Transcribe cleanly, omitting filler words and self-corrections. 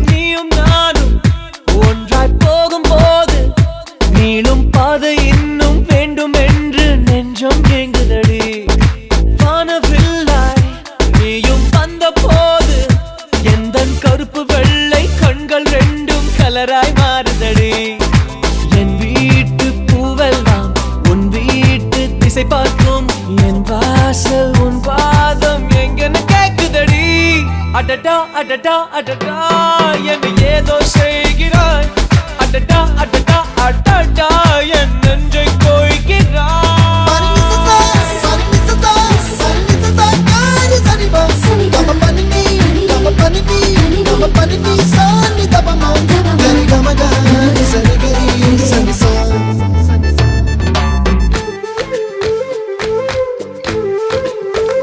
நீயும் நானும் ஒன்றாய் போகும்போது நீளும் பாதை இன்னும் வேண்டும் என்று நெஞ்சம் ஏங்குதடி. வானவில்லாய் நீயும் வந்த போது எந்தன் கருப்பு வெள்ளை கண்கள் ரெண்டும் கலராய் மாறுதடி. என் வீட்டு பூவெல்லாம் உன் வீட்டு திசை பார்க்கும், என் வாசல் உன் பாதம் எங்கன்னு கேக்குதடி. அடடா அடடா அடடா, என்ன ஏதோ